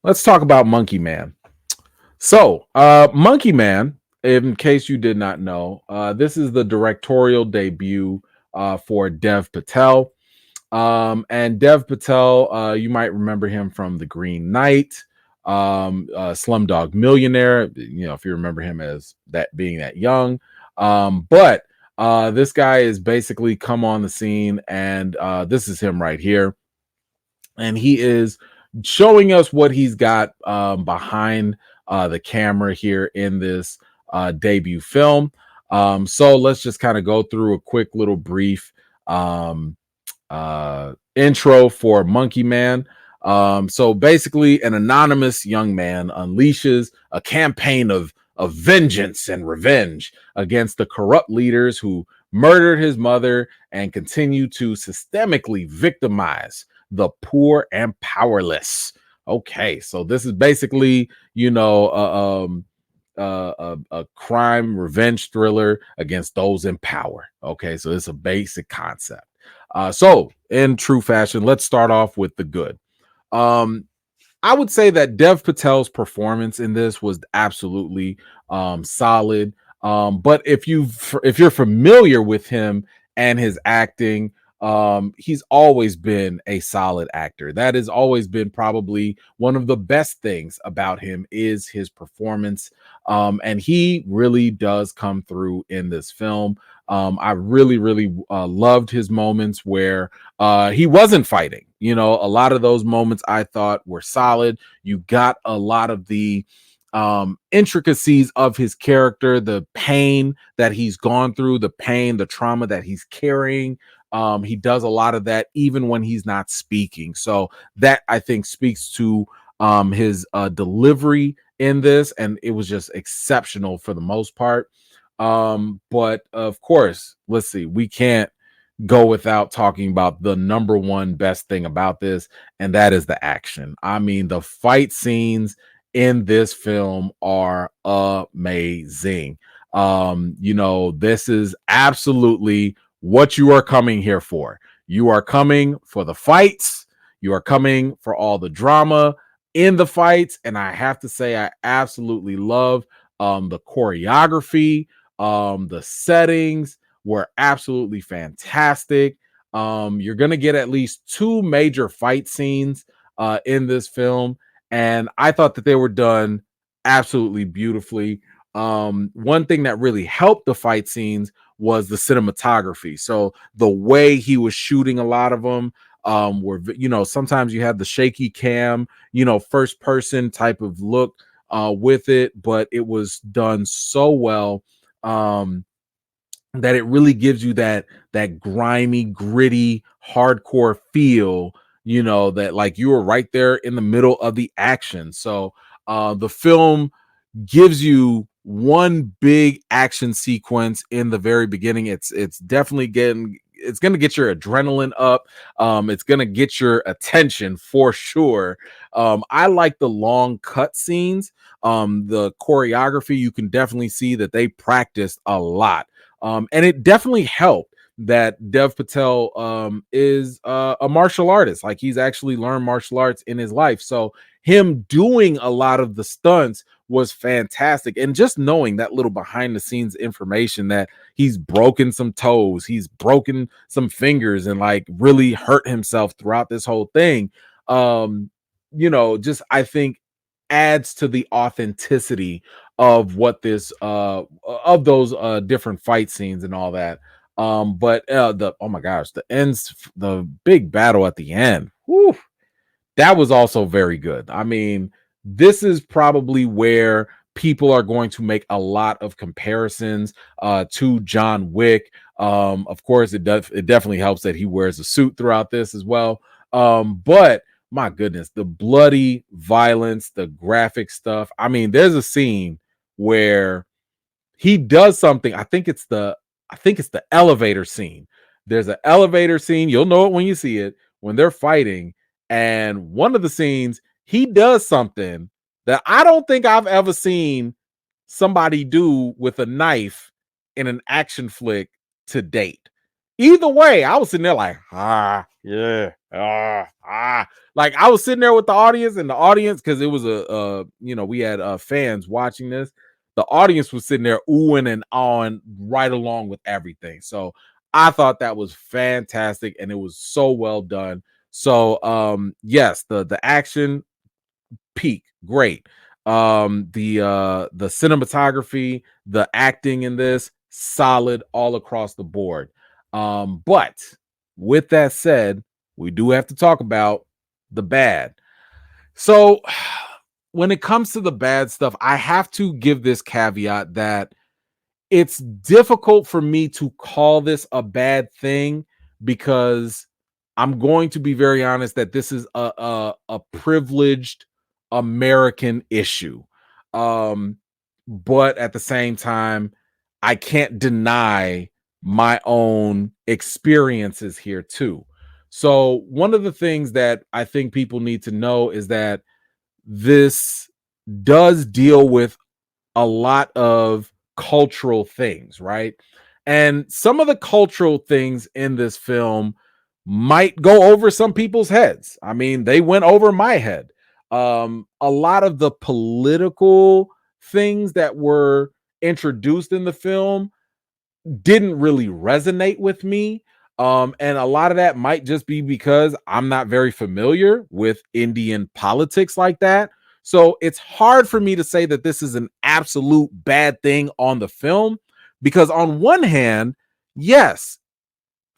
Let's talk about Monkey Man. So, Monkey Man, in case you did not know, this is the directorial debut for Dev Patel. And Dev Patel, you might remember him from The Green Knight, Slumdog Millionaire. You know, if you remember him as that being that young. But this guy is basically come on the scene, and this is him right here, and he is showing us what he's got behind the camera here in this debut film. So let's just kind of go through a quick little brief um, intro for Monkey Man. So basically, an anonymous young man unleashes a campaign of vengeance and revenge against the corrupt leaders who murdered his mother and continue to systemically victimize the poor and powerless. Okay, so this is basically, a crime revenge thriller against those in power. Okay, so it's a basic concept. So in true fashion, let's start off with the good. Um, I would say that Dev Patel's performance in this was absolutely solid. But if you're familiar with him and his acting, he's always been a solid actor. That has always been probably one of the best things about him is his performance. And he really does come through in this film. I really loved his moments where he wasn't fighting. You know, a lot of those moments I thought were solid. You got a lot of the intricacies of his character, the pain that he's gone through, the pain, the trauma that he's carrying. He does a lot of that even when he's not speaking. So that I think speaks to his delivery in this, and it was just exceptional for the most part. But of course, let's see, we can't go without talking about the number one best thing about this, and that is the action. I mean, the fight scenes in this film are amazing. This is absolutely what you are coming here for. You are coming for the fights, you are coming for all the drama in the fights, and I have to say, I absolutely love the choreography, the settings were absolutely fantastic. You're going to get at least two major fight scenes in this film, and I thought that they were done absolutely beautifully. One thing that really helped the fight scenes was the cinematography. So the way he was shooting a lot of them, were, sometimes you have the shaky cam, first person type of look with it, but it was done so well. That it really gives you that grimy, gritty, hardcore feel, that like you were right there in the middle of the action. So the film gives you one big action sequence in the very beginning. It's definitely it's going to get your adrenaline up. It's going to get your attention for sure. I like the long cut scenes. The choreography, you can definitely see that they practiced a lot. And it definitely helped that Dev Patel is a martial artist. Like he's actually learned martial arts in his life. So him doing a lot of the stunts was fantastic. And just knowing that little behind the scenes information that he's broken some toes, he's broken some fingers, and like really hurt himself throughout this whole thing. Just I think adds to the authenticity of what this of those different fight scenes and all that. But the oh my gosh, the big battle at the end. Whew, that was also very good. I mean, this is probably where people are going to make a lot of comparisons to John Wick. Of course, it definitely helps that he wears a suit throughout this as well. But my goodness, the bloody violence, the graphic stuff. I mean, there's a scene where he does something. I think it's the elevator scene. There's an elevator scene. You'll know it when you see it, when they're fighting. And one of the scenes, he does something that I don't think I've ever seen somebody do with a knife in an action flick to date. either way, I was sitting there like, yeah, like I was sitting there with the audience, and the audience, because it was we had fans watching this. The audience was sitting there oohing and awing right along with everything. So I thought that was fantastic, and it was so well done. So yes, the action peak, great. The cinematography, the acting in this, solid all across the board. But with that said, we do have to talk about the bad. So when it comes to the bad stuff, I have to give this caveat that it's difficult for me to call this a bad thing, because I'm going to be very honest that this is a privileged American issue. Um, but at the same time, I can't deny my own experiences here too. So one of the things that I think people need to know is that this does deal with a lot of cultural things, right? And some of the cultural things in this film might go over some people's heads. I mean, they went over my head. A lot of the political things that were introduced in the film didn't really resonate with me. And a lot of that might just be because I'm not very familiar with Indian politics like that. So it's hard for me to say that this is an absolute bad thing on the film, because on one hand, yes,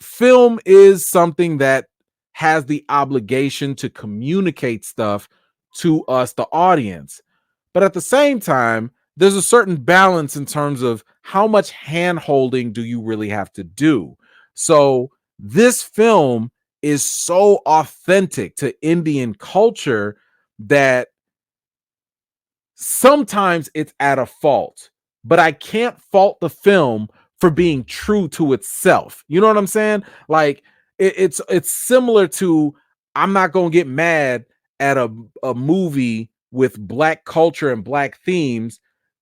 film is something that has the obligation to communicate stuff to us, the audience. But at the same time, there's a certain balance in terms of how much hand holding do you really have to do. So this film is so authentic to Indian culture that sometimes it's at a fault, but I can't fault the film for being true to itself. You know what I'm saying? Like it's similar to, I'm not gonna get mad at a movie with black culture and black themes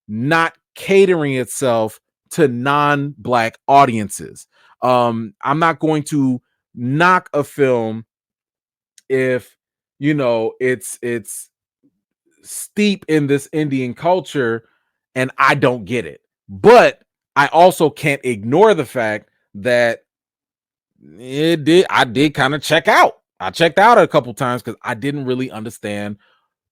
not catering itself to non-black audiences. I'm not going to knock a film if it's steep in this Indian culture and I don't get it. But I also can't ignore the fact that I did kind of check out. I checked out a couple times because I didn't really understand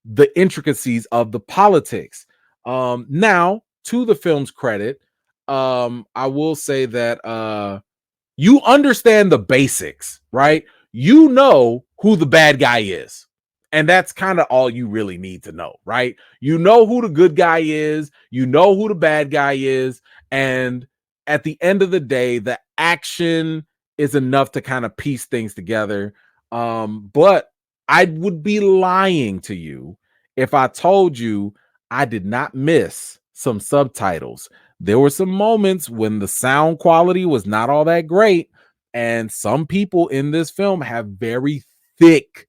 the intricacies of the politics. Now, to the film's credit, I will say that you understand the basics, right? You know who the bad guy is. And that's kind of all you really need to know, right? You know who the good guy is, you know who the bad guy is, and at the end of the day, the action is enough to kind of piece things together. But I would be lying to you if I told you I did not miss some subtitles. There were some moments when the sound quality was not all that great, and some people in this film have very thick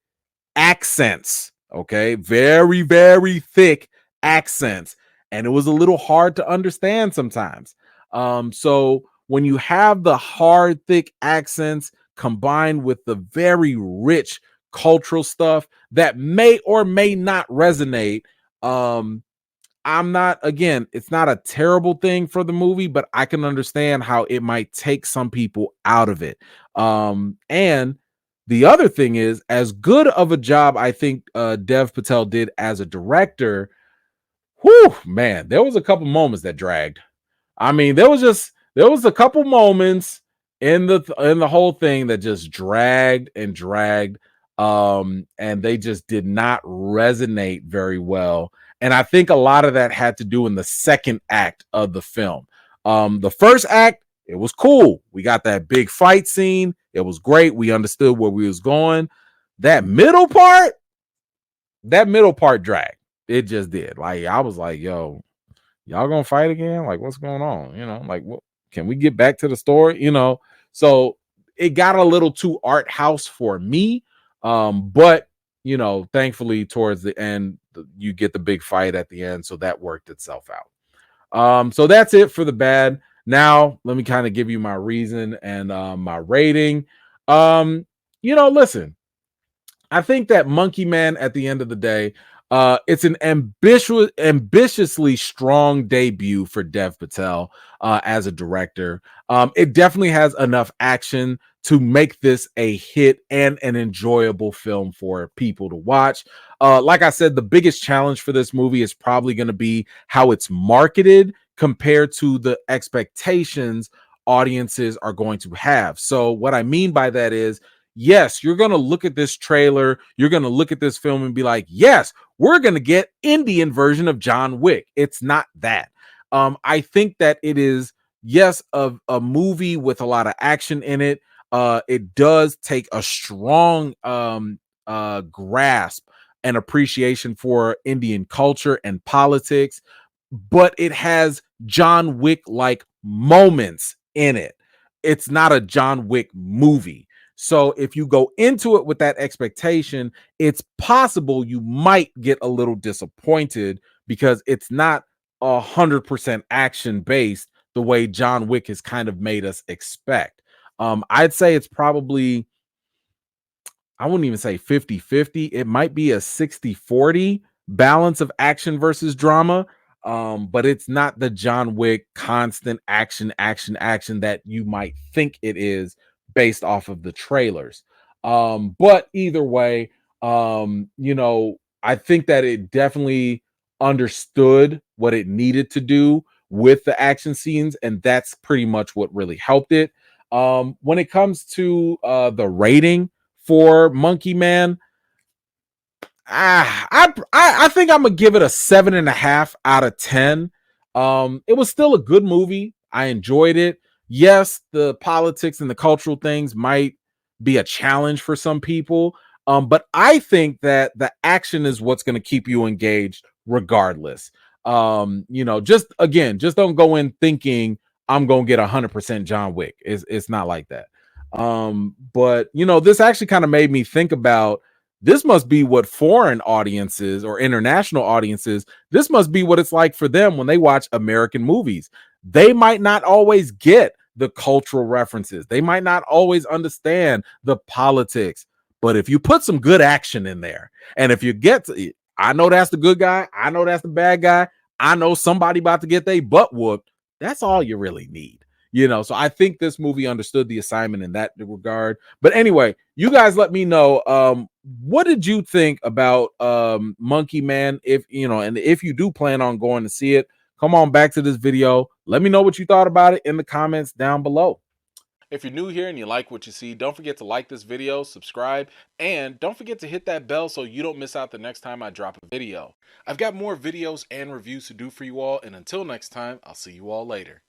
accents. Okay, very, very thick accents, and it was a little hard to understand sometimes. So when you have the hard, thick accents combined with the very rich cultural stuff that may or may not resonate, I'm not, again, it's not a terrible thing for the movie, but I can understand how it might take some people out of it. And the other thing is, as good of a job I think Dev Patel did as a director, whew, man, there was a couple moments that dragged. I mean, there was a couple moments in the whole thing that just dragged and dragged, and they just did not resonate very well. And I think a lot of that had to do in the second act of the film. The first act, it was cool. We got that big fight scene. It was great. We understood where we was going. That middle part dragged. It just did. Like I was like, yo, y'all gonna fight again? Like, what's going on? Like, what, can we get back to the story? So it got a little too art house for me. But thankfully towards the end, you get the big fight at the end, so that worked itself out. So that's it for the bad. Now, let me kind of give you my reason and my rating. Listen, I think that Monkey Man, at the end of the day, it's an ambitiously strong debut for Dev Patel as a director. It definitely has enough action to make this a hit and an enjoyable film for people to watch. Like I said, the biggest challenge for this movie is probably going to be how it's marketed compared to the expectations audiences are going to have. So, what I mean by that is, yes, you're going to look at this trailer, you're going to look at this film and be like, yes, we're going to get Indian version of John Wick. It's not that. I think that it is, yes, a movie with a lot of action in it. It does take a strong grasp and appreciation for Indian culture and politics, but it has John Wick like moments in it. It's not a John Wick movie. So if you go into it with that expectation, it's possible you might get a little disappointed because it's not 100% action based the way John Wick has kind of made us expect. I'd say it's probably, I wouldn't even say 50-50. It might be a 60-40 balance of action versus drama. But it's not the John Wick constant action, action, action that you might think it is based off of the trailers. But either way, I think that it definitely understood what it needed to do with the action scenes, and that's pretty much what really helped it. When it comes to the rating for Monkey Man, I think I'm gonna give it a 7.5 out of 10. It was still a good movie. I enjoyed it. Yes, the politics and the cultural things might be a challenge for some people. But I think that the action is what's gonna keep you engaged regardless. Just don't go in thinking I'm gonna get 100% John Wick. It's not like that. But this actually kind of made me think about, this must be what foreign audiences or international audiences, this must be what it's like for them when they watch American movies. They might not always get the cultural references. They might not always understand the politics. But if you put some good action in there, and if you get to, I know that's the good guy, I know that's the bad guy, I know somebody about to get their butt whooped, that's all you really need. So I think this movie understood the assignment in that regard. But anyway, you guys let me know, what did you think about Monkey Man? If and if you do plan on going to see it, come on back to this video. Let me know what you thought about it in the comments down below. If you're new here and you like what you see, don't forget to like this video, subscribe, and don't forget to hit that bell so you don't miss out the next time I drop a video. I've got more videos and reviews to do for you all, and until next time, I'll see you all later.